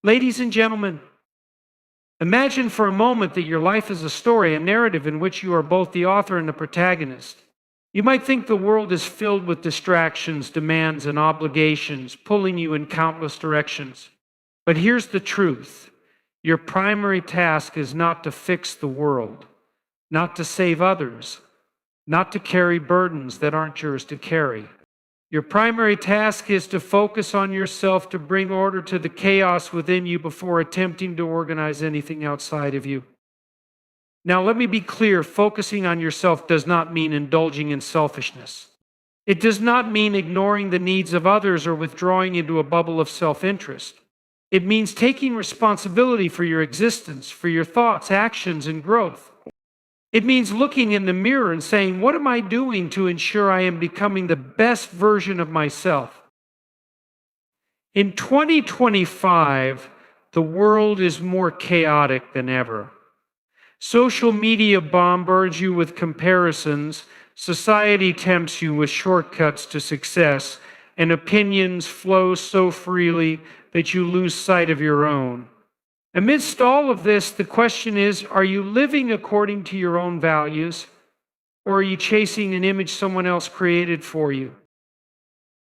Ladies and gentlemen, imagine for a moment that your life is a story, a narrative in which you are both the author and the protagonist. You might think the world is filled with distractions, demands, and obligations, pulling you in countless directions. But here's the truth. Your primary task is not to fix the world, not to save others, not to carry burdens that aren't yours to carry. Your primary task is to focus on yourself to bring order to the chaos within you before attempting to organize anything outside of you. Now, let me be clear, focusing on yourself does not mean indulging in selfishness. It does not mean ignoring the needs of others or withdrawing into a bubble of self-interest. It means taking responsibility for your existence, for your thoughts, actions, and growth. It means looking in the mirror and saying, what am I doing to ensure I am becoming the best version of myself? In 2025, the world is more chaotic than ever. Social media bombards you with comparisons, society tempts you with shortcuts to success, and opinions flow so freely that you lose sight of your own. Amidst all of this, the question is, are you living according to your own values, or are you chasing an image someone else created for you?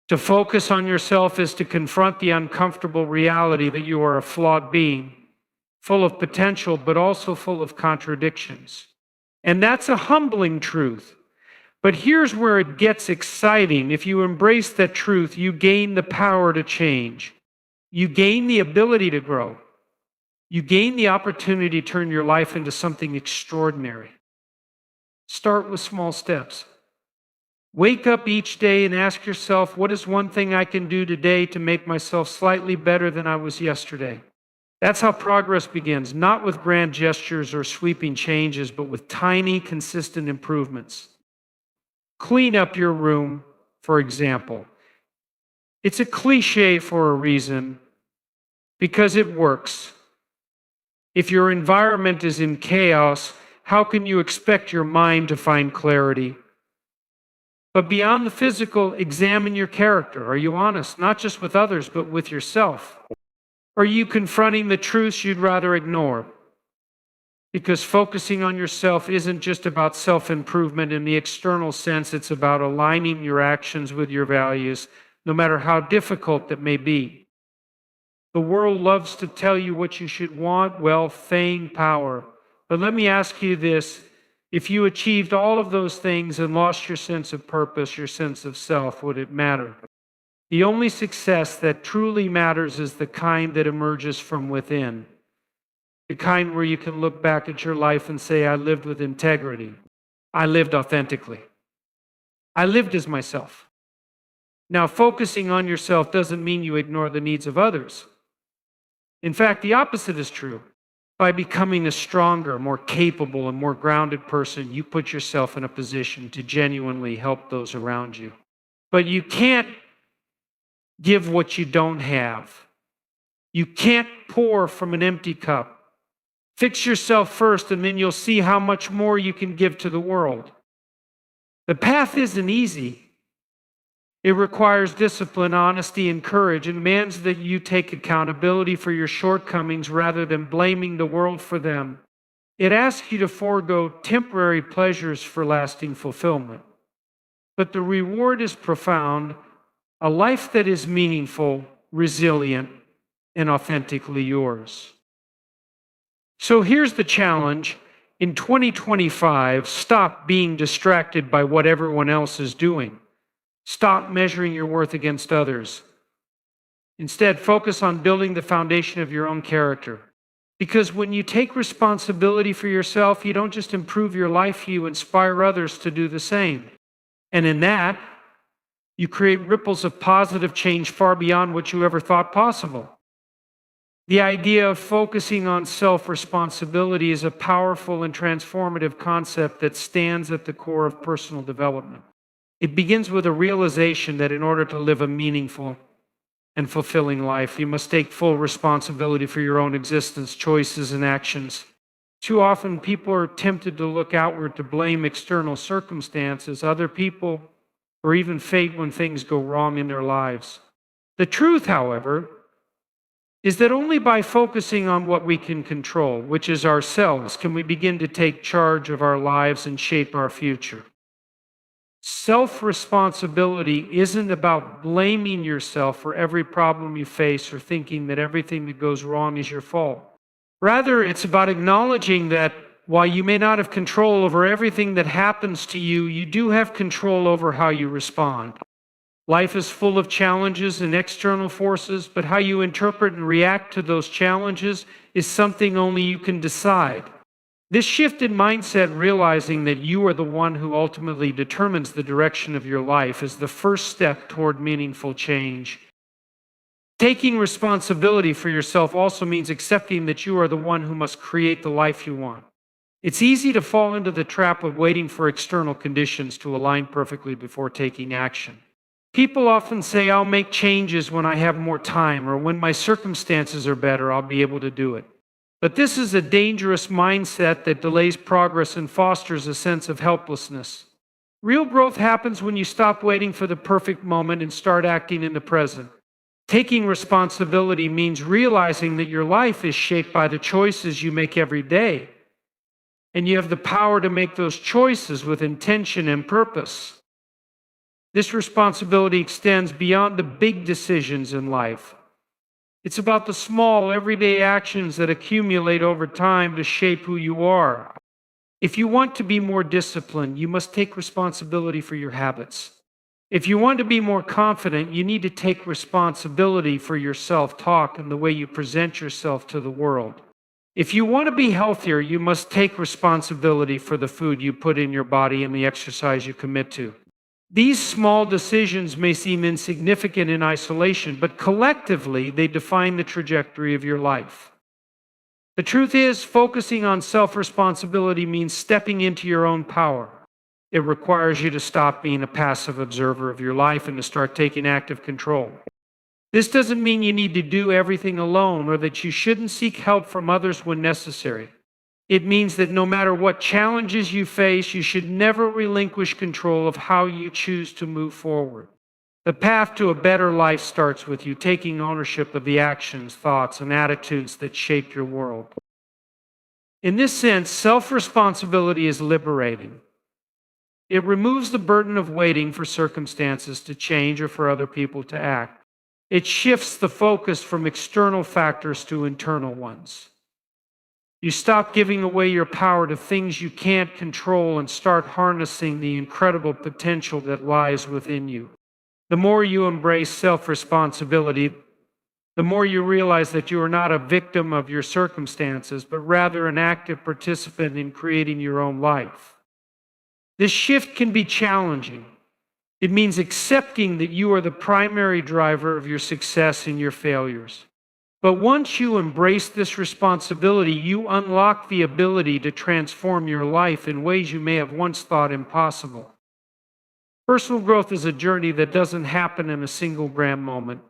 To focus on yourself is to confront the uncomfortable reality that you are a flawed being, full of potential, but also full of contradictions. And that's a humbling truth. But here's where it gets exciting. If you embrace that truth, you gain the power to change. You gain the ability to grow. You gain the opportunity to turn your life into something extraordinary. Start with small steps. Wake up each day and ask yourself, what is one thing I can do today to make myself slightly better than I was yesterday? That's how progress begins, not with grand gestures or sweeping changes, but with tiny, consistent improvements. Clean up your room, for example. It's a cliche for a reason, because it works. If your environment is in chaos, how can you expect your mind to find clarity? But beyond the physical, examine your character. Are you honest, not just with others, but with yourself? Are you confronting the truths you'd rather ignore? Because focusing on yourself isn't just about self-improvement in the external sense, it's about aligning your actions with your values, no matter how difficult that may be. The world loves to tell you what you should want, wealth, fame, power. But let me ask you this. If you achieved all of those things and lost your sense of purpose, your sense of self, would it matter? The only success that truly matters is the kind that emerges from within. The kind where you can look back at your life and say, I lived with integrity. I lived authentically. I lived as myself. Now, focusing on yourself doesn't mean you ignore the needs of others. In fact, the opposite is true. By becoming a stronger, more capable, and more grounded person, you put yourself in a position to genuinely help those around you. But you can't give what you don't have. You can't pour from an empty cup. Fix yourself first, and then you'll see how much more you can give to the world. The path isn't easy. It requires discipline, honesty, and courage. It demands that you take accountability for your shortcomings rather than blaming the world for them. It asks you to forego temporary pleasures for lasting fulfillment. But the reward is profound, a life that is meaningful, resilient, and authentically yours. So here's the challenge. In 2025, stop being distracted by what everyone else is doing. Stop measuring your worth against others. Instead, focus on building the foundation of your own character. Because when you take responsibility for yourself, you don't just improve your life, you inspire others to do the same. And in that, you create ripples of positive change far beyond what you ever thought possible. The idea of focusing on self-responsibility is a powerful and transformative concept that stands at the core of personal development. It begins with a realization that in order to live a meaningful and fulfilling life, you must take full responsibility for your own existence, choices, and actions. Too often, people are tempted to look outward to blame external circumstances, other people, or even fate when things go wrong in their lives. The truth, however, is that only by focusing on what we can control, which is ourselves, can we begin to take charge of our lives and shape our future. Self-responsibility isn't about blaming yourself for every problem you face or thinking that everything that goes wrong is your fault. Rather, it's about acknowledging that while you may not have control over everything that happens to you, you do have control over how you respond. Life is full of challenges and external forces, but how you interpret and react to those challenges is something only you can decide. This shift in mindset, realizing that you are the one who ultimately determines the direction of your life, is the first step toward meaningful change. Taking responsibility for yourself also means accepting that you are the one who must create the life you want. It's easy to fall into the trap of waiting for external conditions to align perfectly before taking action. People often say, "I'll make changes when I have more time," or "when my circumstances are better, I'll be able to do it." But this is a dangerous mindset that delays progress and fosters a sense of helplessness. Real growth happens when you stop waiting for the perfect moment and start acting in the present. Taking responsibility means realizing that your life is shaped by the choices you make every day, and you have the power to make those choices with intention and purpose. This responsibility extends beyond the big decisions in life. It's about the small, everyday actions that accumulate over time to shape who you are. If you want to be more disciplined, you must take responsibility for your habits. If you want to be more confident, you need to take responsibility for your self-talk and the way you present yourself to the world. If you want to be healthier, you must take responsibility for the food you put in your body and the exercise you commit to. These small decisions may seem insignificant in isolation, but collectively they define the trajectory of your life. The truth is, focusing on self-responsibility means stepping into your own power. It requires you to stop being a passive observer of your life and to start taking active control. This doesn't mean you need to do everything alone or that you shouldn't seek help from others when necessary. It means that no matter what challenges you face, you should never relinquish control of how you choose to move forward. The path to a better life starts with you taking ownership of the actions, thoughts, and attitudes that shape your world. In this sense, self-responsibility is liberating. It removes the burden of waiting for circumstances to change or for other people to act. It shifts the focus from external factors to internal ones. You stop giving away your power to things you can't control and start harnessing the incredible potential that lies within you. The more you embrace self-responsibility, the more you realize that you are not a victim of your circumstances, but rather an active participant in creating your own life. This shift can be challenging. It means accepting that you are the primary driver of your success and your failures. But once you embrace this responsibility, you unlock the ability to transform your life in ways you may have once thought impossible. Personal growth is a journey that doesn't happen in a single grand moment,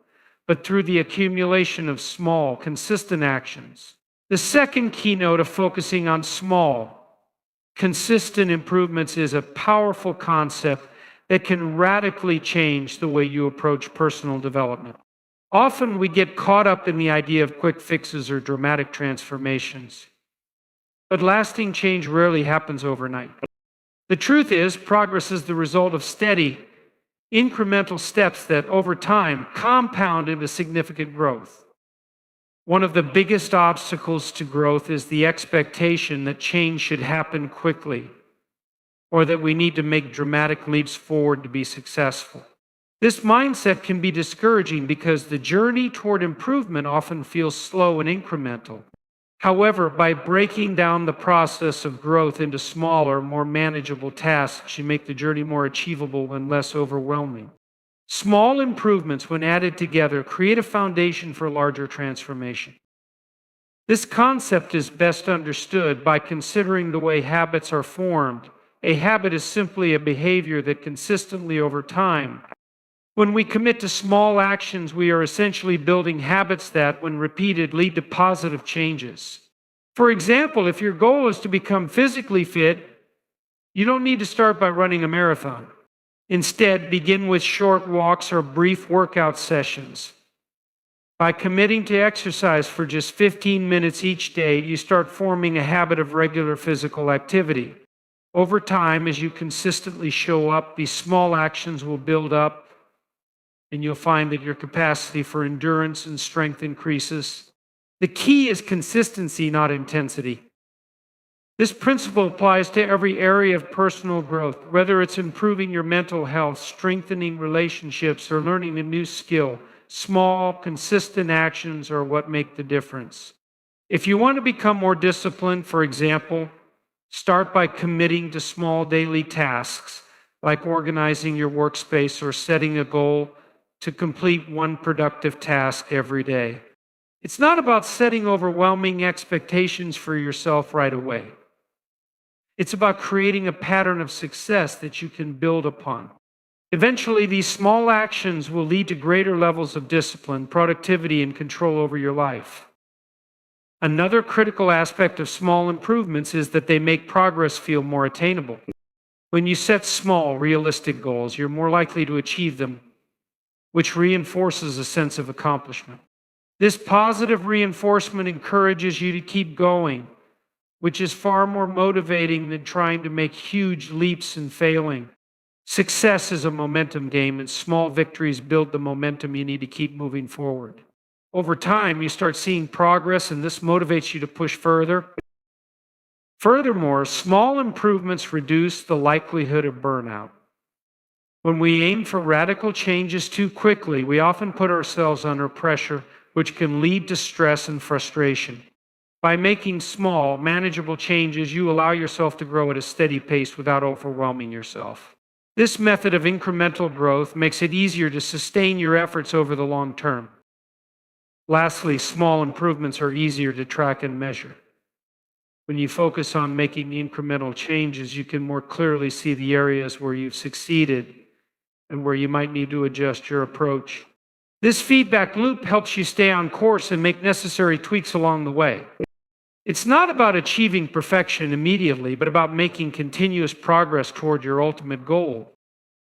but through the accumulation of small, consistent actions. The second keynote of focusing on small, consistent improvements is a powerful concept that can radically change the way you approach personal development. Often we get caught up in the idea of quick fixes or dramatic transformations, but lasting change rarely happens overnight. The truth is, progress is the result of steady, incremental steps that over time compound into significant growth. One of the biggest obstacles to growth is the expectation that change should happen quickly, or that we need to make dramatic leaps forward to be successful. This mindset can be discouraging because the journey toward improvement often feels slow and incremental. However, by breaking down the process of growth into smaller, more manageable tasks, you make the journey more achievable and less overwhelming. Small improvements, when added together, create a foundation for larger transformation. This concept is best understood by considering the way habits are formed. A habit is simply a behavior that consistently over time. When we commit to small actions, we are essentially building habits that, when repeated, lead to positive changes. For example, if your goal is to become physically fit, you don't need to start by running a marathon. Instead, begin with short walks or brief workout sessions. By committing to exercise for just 15 minutes each day, you start forming a habit of regular physical activity. Over time, as you consistently show up, these small actions will build up, and you'll find that your capacity for endurance and strength increases. The key is consistency, not intensity. This principle applies to every area of personal growth, whether it's improving your mental health, strengthening relationships, or learning a new skill. Small, consistent actions are what make the difference. If you want to become more disciplined, for example, start by committing to small daily tasks, like organizing your workspace or setting a goal to complete one productive task every day. It's not about setting overwhelming expectations for yourself right away. It's about creating a pattern of success that you can build upon. Eventually, these small actions will lead to greater levels of discipline, productivity, and control over your life. Another critical aspect of small improvements is that they make progress feel more attainable. When you set small, realistic goals, you're more likely to achieve them, which reinforces a sense of accomplishment. This positive reinforcement encourages you to keep going, which is far more motivating than trying to make huge leaps and failing. Success is a momentum game, and small victories build the momentum you need to keep moving forward. Over time, you start seeing progress, and this motivates you to push further. Furthermore, small improvements reduce the likelihood of burnout. When we aim for radical changes too quickly, we often put ourselves under pressure, which can lead to stress and frustration. By making small, manageable changes, you allow yourself to grow at a steady pace without overwhelming yourself. This method of incremental growth makes it easier to sustain your efforts over the long term. Lastly, small improvements are easier to track and measure. When you focus on making incremental changes, you can more clearly see the areas where you've succeeded and where you might need to adjust your approach. This feedback loop helps you stay on course and make necessary tweaks along the way. It's not about achieving perfection immediately, but about making continuous progress toward your ultimate goal.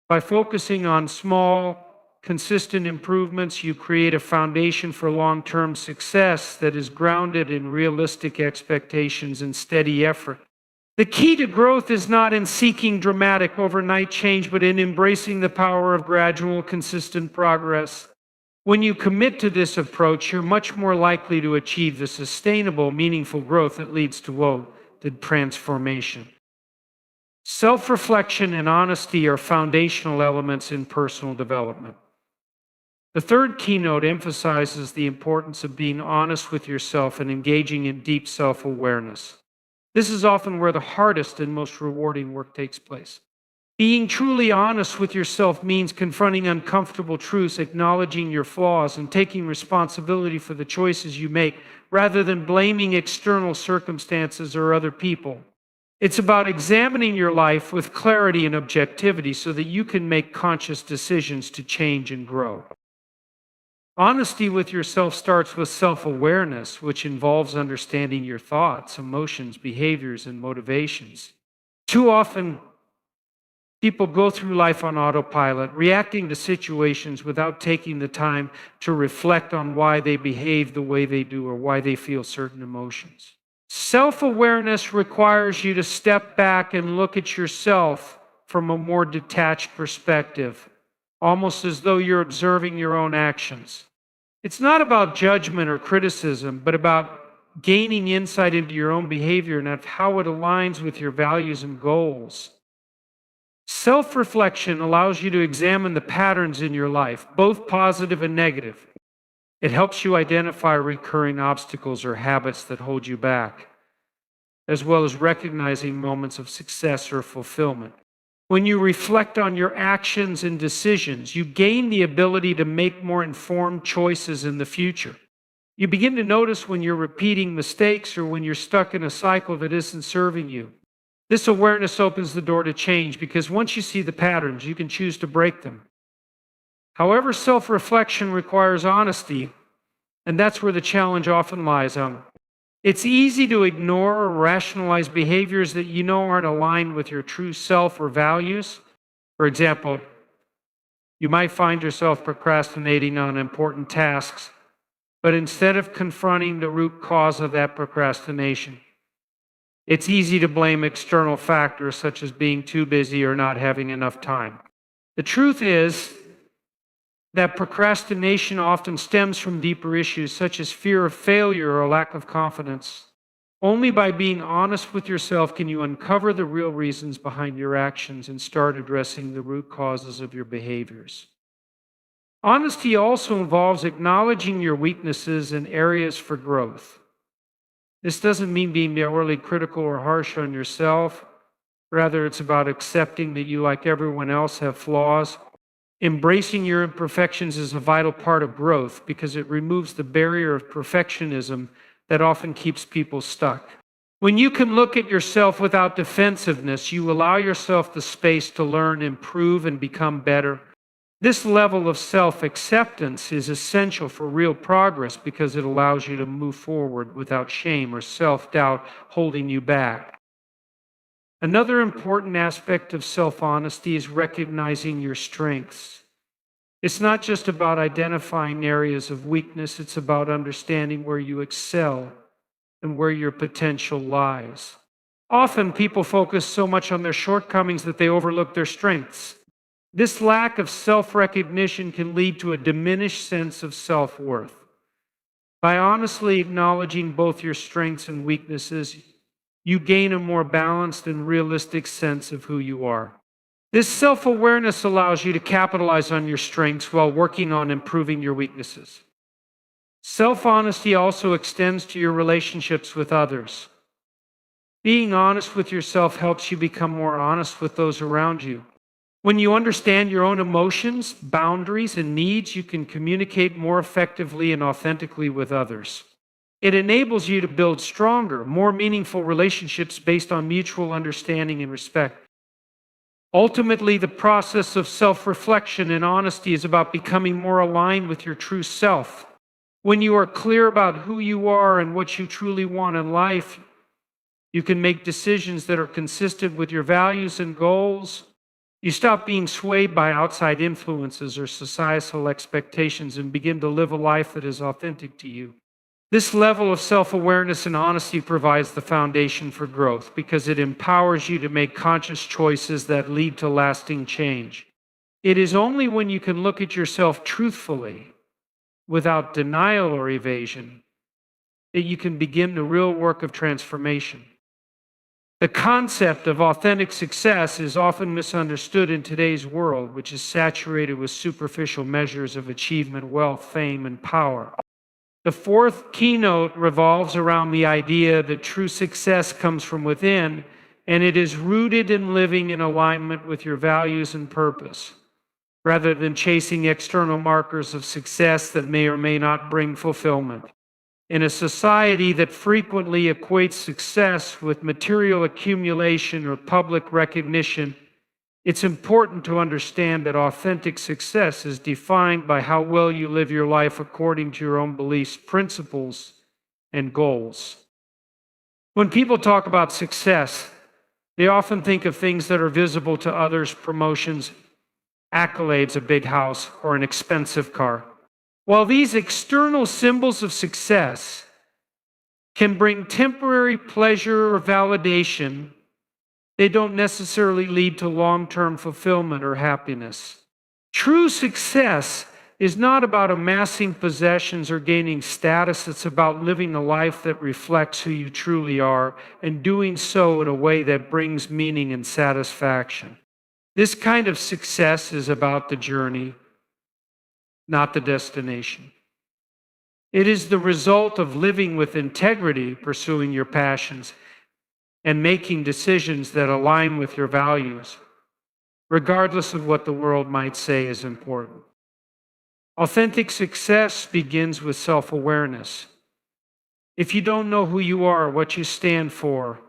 By focusing on small, consistent improvements, you create a foundation for long-term success that is grounded in realistic expectations and steady effort. The key to growth is not in seeking dramatic overnight change, but in embracing the power of gradual, consistent progress. When you commit to this approach, you're much more likely to achieve the sustainable, meaningful growth that leads to the transformation. Self-reflection and honesty are foundational elements in personal development. The third keynote emphasizes the importance of being honest with yourself and engaging in deep self-awareness. This is often where the hardest and most rewarding work takes place. Being truly honest with yourself means confronting uncomfortable truths, acknowledging your flaws, and taking responsibility for the choices you make, rather than blaming external circumstances or other people. It's about examining your life with clarity and objectivity so that you can make conscious decisions to change and grow. Honesty with yourself starts with self-awareness, which involves understanding your thoughts, emotions, behaviors, and motivations. Too often, people go through life on autopilot, reacting to situations without taking the time to reflect on why they behave the way they do or why they feel certain emotions. Self-awareness requires you to step back and look at yourself from a more detached perspective, almost as though you're observing your own actions. It's not about judgment or criticism, but about gaining insight into your own behavior and how it aligns with your values and goals. Self-reflection allows you to examine the patterns in your life, both positive and negative. It helps you identify recurring obstacles or habits that hold you back, as well as recognizing moments of success or fulfillment. When you reflect on your actions and decisions, you gain the ability to make more informed choices in the future. You begin to notice when you're repeating mistakes or when you're stuck in a cycle that isn't serving you. This awareness opens the door to change because once you see the patterns, you can choose to break them. However, self-reflection requires honesty, and that's where the challenge often lies. It's easy to ignore or rationalize behaviors that you know aren't aligned with your true self or values. For example, you might find yourself procrastinating on important tasks But instead of confronting the root cause of that procrastination, it's easy to blame external factors such as being too busy or not having enough time. The truth is that procrastination often stems from deeper issues such as fear of failure or lack of confidence. Only by being honest with yourself can you uncover the real reasons behind your actions and start addressing the root causes of your behaviors. Honesty also involves acknowledging your weaknesses and areas for growth. This doesn't mean being overly critical or harsh on yourself. Rather, it's about accepting that you, like everyone else, have flaws. Embracing your imperfections is a vital part of growth because it removes the barrier of perfectionism that often keeps people stuck. When you can look at yourself without defensiveness, you allow yourself the space to learn, improve, and become better. This level of self-acceptance is essential for real progress because it allows you to move forward without shame or self-doubt holding you back. Another important aspect of self-honesty is recognizing your strengths. It's not just about identifying areas of weakness, it's about understanding where you excel and where your potential lies. Often people focus so much on their shortcomings that they overlook their strengths. This lack of self-recognition can lead to a diminished sense of self-worth. By honestly acknowledging both your strengths and weaknesses, you gain a more balanced and realistic sense of who you are. This self-awareness allows you to capitalize on your strengths while working on improving your weaknesses. Self-honesty also extends to your relationships with others. Being honest with yourself helps you become more honest with those around you. When you understand your own emotions, boundaries, and needs, you can communicate more effectively and authentically with others. It enables you to build stronger, more meaningful relationships based on mutual understanding and respect. Ultimately, the process of self-reflection and honesty is about becoming more aligned with your true self. When you are clear about who you are and what you truly want in life, you can make decisions that are consistent with your values and goals. You stop being swayed by outside influences or societal expectations and begin to live a life that is authentic to you. This level of self-awareness and honesty provides the foundation for growth because it empowers you to make conscious choices that lead to lasting change. It is only when you can look at yourself truthfully, without denial or evasion, that you can begin the real work of transformation. The concept of authentic success is often misunderstood in today's world, which is saturated with superficial measures of achievement, wealth, fame, and power. The fourth keynote revolves around the idea that true success comes from within, and it is rooted in living in alignment with your values and purpose, rather than chasing external markers of success that may or may not bring fulfillment. In a society that frequently equates success with material accumulation or public recognition, it's important to understand that authentic success is defined by how well you live your life according to your own beliefs, principles, and goals. When people talk about success, they often think of things that are visible to others: promotions, accolades, a big house, or an expensive car. While these external symbols of success can bring temporary pleasure or validation, they don't necessarily lead to long-term fulfillment or happiness. True success is not about amassing possessions or gaining status. It's about living a life that reflects who you truly are and doing so in a way that brings meaning and satisfaction. This kind of success is about the journey, not the destination. It is the result of living with integrity, pursuing your passions, and making decisions that align with your values, regardless of what the world might say is important. Authentic success begins with self-awareness. If you don't know who you are, what you stand for,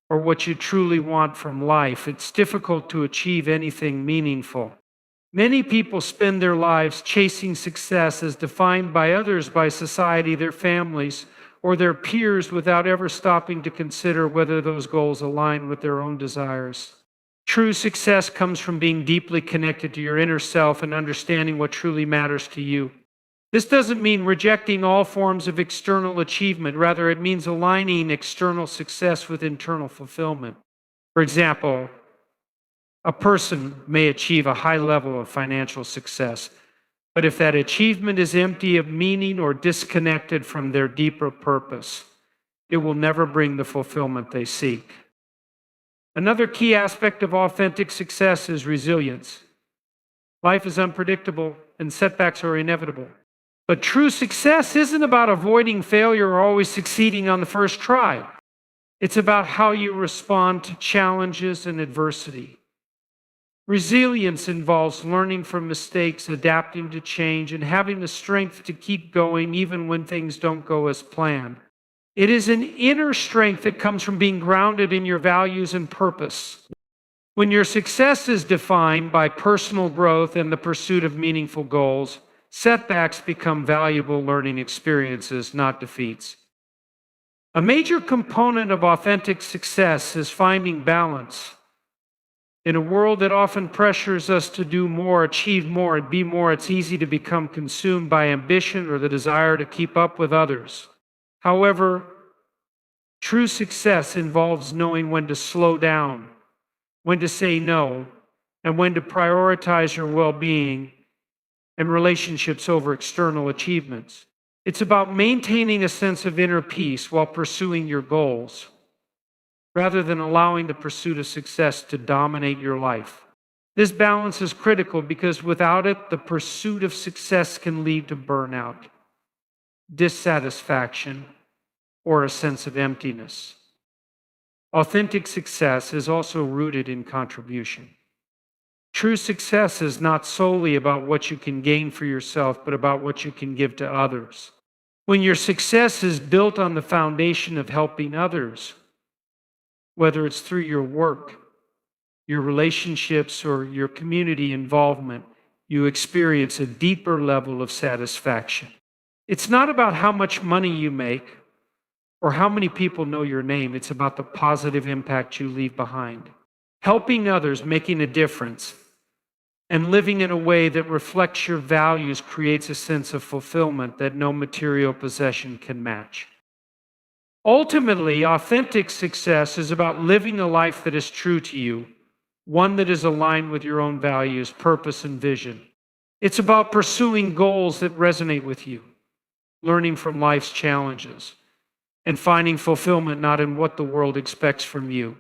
or what you truly want from life, it's difficult to achieve anything meaningful. Many people spend their lives chasing success as defined by others, by society, their families, or their peers, without ever stopping to consider whether those goals align with their own desires. True success comes from being deeply connected to your inner self and understanding what truly matters to you. This doesn't mean rejecting all forms of external achievement. Rather, it means aligning external success with internal fulfillment. For example, a person may achieve a high level of financial success, but if that achievement is empty of meaning or disconnected from their deeper purpose, it will never bring the fulfillment they seek. Another key aspect of authentic success is resilience. Life is unpredictable and setbacks are inevitable. But true success isn't about avoiding failure or always succeeding on the first try. It's about how you respond to challenges and adversity. Resilience involves learning from mistakes, adapting to change, and having the strength to keep going even when things don't go as planned. It is an inner strength that comes from being grounded in your values and purpose. When your success is defined by personal growth and the pursuit of meaningful goals, setbacks become valuable learning experiences, not defeats. A major component of authentic success is finding balance. In a world that often pressures us to do more, achieve more, and be more, it's easy to become consumed by ambition or the desire to keep up with others. However, true success involves knowing when to slow down, when to say no, and when to prioritize your well-being and relationships over external achievements. It's about maintaining a sense of inner peace while pursuing your goals, rather than allowing the pursuit of success to dominate your life. This balance is critical because without it, the pursuit of success can lead to burnout, dissatisfaction, or a sense of emptiness. Authentic success is also rooted in contribution. True success is not solely about what you can gain for yourself, but about what you can give to others. When your success is built on the foundation of helping others, whether it's through your work, your relationships, or your community involvement, you experience a deeper level of satisfaction. It's not about how much money you make or how many people know your name. It's about the positive impact you leave behind. Helping others, making a difference, and living in a way that reflects your values creates a sense of fulfillment that no material possession can match. Ultimately, authentic success is about living a life that is true to you, one that is aligned with your own values, purpose, and vision. It's about pursuing goals that resonate with you, learning from life's challenges, and finding fulfillment not in what the world expects from you,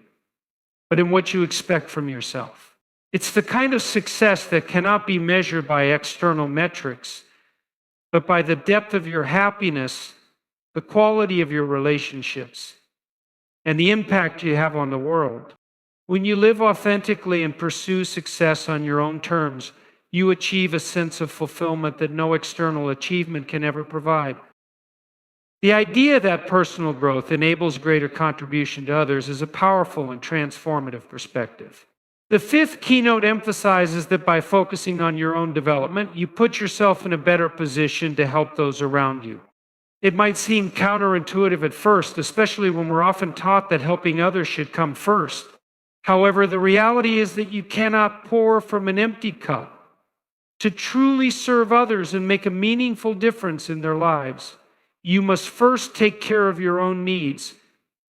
but in what you expect from yourself. It's the kind of success that cannot be measured by external metrics, but by the depth of your happiness, the quality of your relationships, and the impact you have on the world. When you live authentically and pursue success on your own terms, you achieve a sense of fulfillment that no external achievement can ever provide. The idea that personal growth enables greater contribution to others is a powerful and transformative perspective. The fifth keynote emphasizes that by focusing on your own development, you put yourself in a better position to help those around you. It might seem counterintuitive at first, especially when we're often taught that helping others should come first. However, the reality is that you cannot pour from an empty cup. To truly serve others and make a meaningful difference in their lives, you must first take care of your own needs,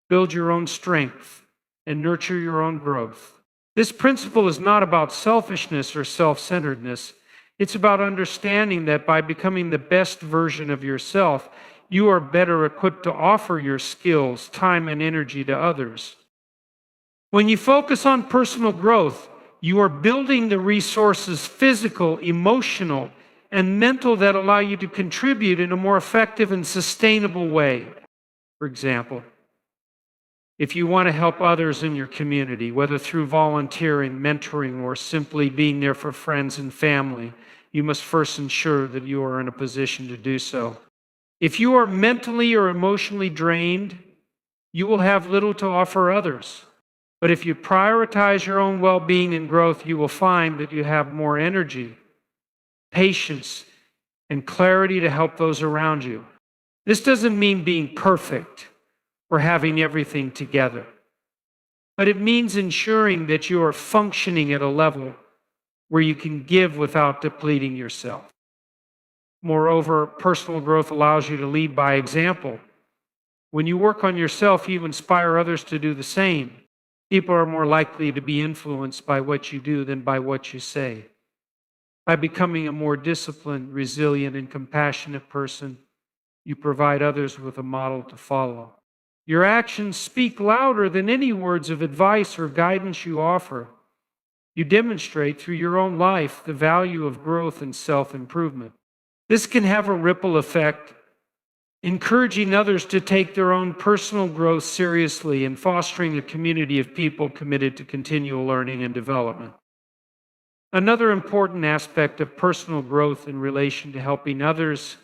build your own strength, and nurture your own growth. This principle is not about selfishness or self-centeredness. It's about understanding that by becoming the best version of yourself, you are better equipped to offer your skills, time, and energy to others. When you focus on personal growth, you are building the resources, physical, emotional, and mental, that allow you to contribute in a more effective and sustainable way. For example, if you want to help others in your community, whether through volunteering, mentoring, or simply being there for friends and family, you must first ensure that you are in a position to do so. If you are mentally or emotionally drained, you will have little to offer others. But if you prioritize your own well-being and growth, you will find that you have more energy, patience, and clarity to help those around you. This doesn't mean being perfect or having everything together, but it means ensuring that you are functioning at a level where you can give without depleting yourself. Moreover, personal growth allows you to lead by example. When you work on yourself, you inspire others to do the same. People are more likely to be influenced by what you do than by what you say. By becoming a more disciplined, resilient, and compassionate person, you provide others with a model to follow. Your actions speak louder than any words of advice or guidance you offer. You demonstrate through your own life the value of growth and self-improvement. This can have a ripple effect, encouraging others to take their own personal growth seriously and fostering a community of people committed to continual learning and development. Another important aspect of personal growth in relation to helping others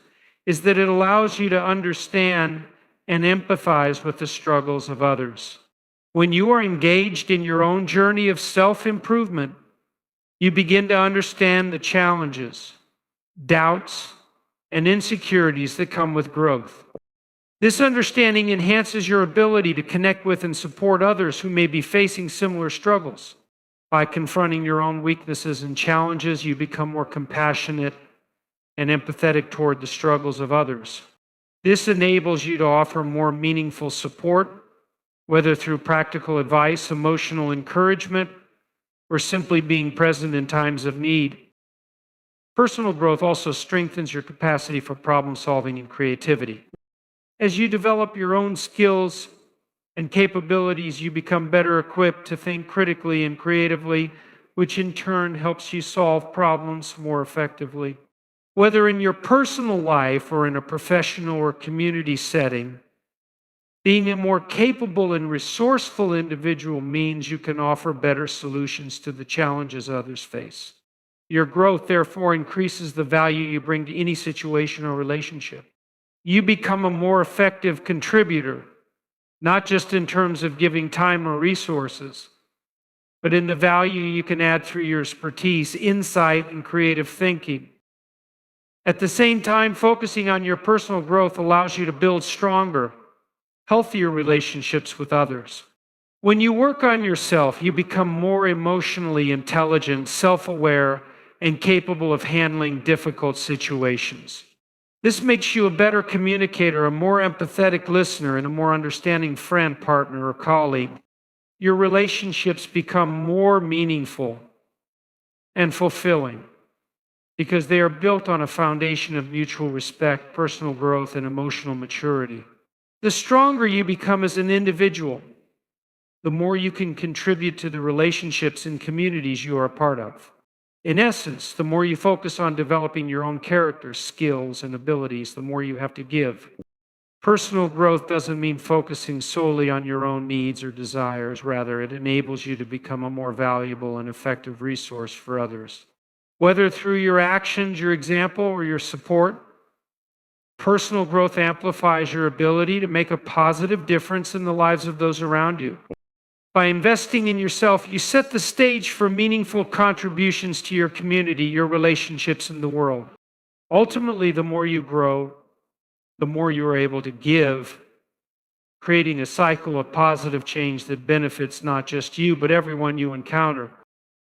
is that it allows you to understand and empathize with the struggles of others. When you are engaged in your own journey of self-improvement, you begin to understand the challenges, doubts, and insecurities that come with growth. This understanding enhances your ability to connect with and support others who may be facing similar struggles. By confronting your own weaknesses and challenges, you become more compassionate and empathetic toward the struggles of others. This enables you to offer more meaningful support, whether through practical advice, emotional encouragement, or simply being present in times of need. Personal growth also strengthens your capacity for problem solving and creativity. As you develop your own skills and capabilities, you become better equipped to think critically and creatively, which in turn helps you solve problems more effectively. Whether in your personal life or in a professional or community setting, being a more capable and resourceful individual means you can offer better solutions to the challenges others face. Your growth, therefore, increases the value you bring to any situation or relationship. You become a more effective contributor, not just in terms of giving time or resources, but in the value you can add through your expertise, insight, and creative thinking. At the same time, focusing on your personal growth allows you to build stronger, healthier relationships with others. When you work on yourself, you become more emotionally intelligent, self-aware, and capable of handling difficult situations. This makes you a better communicator, a more empathetic listener, and a more understanding friend, partner, or colleague. Your relationships become more meaningful and fulfilling because they are built on a foundation of mutual respect, personal growth, and emotional maturity. The stronger you become as an individual, the more you can contribute to the relationships and communities you are a part of. In essence, the more you focus on developing your own character, skills, and abilities, the more you have to give. Personal growth doesn't mean focusing solely on your own needs or desires. Rather, it enables you to become a more valuable and effective resource for others. Whether through your actions, your example, or your support, personal growth amplifies your ability to make a positive difference in the lives of those around you. By investing in yourself, you set the stage for meaningful contributions to your community, your relationships, and the world. Ultimately, the more you grow, the more you are able to give, creating a cycle of positive change that benefits not just you, but everyone you encounter.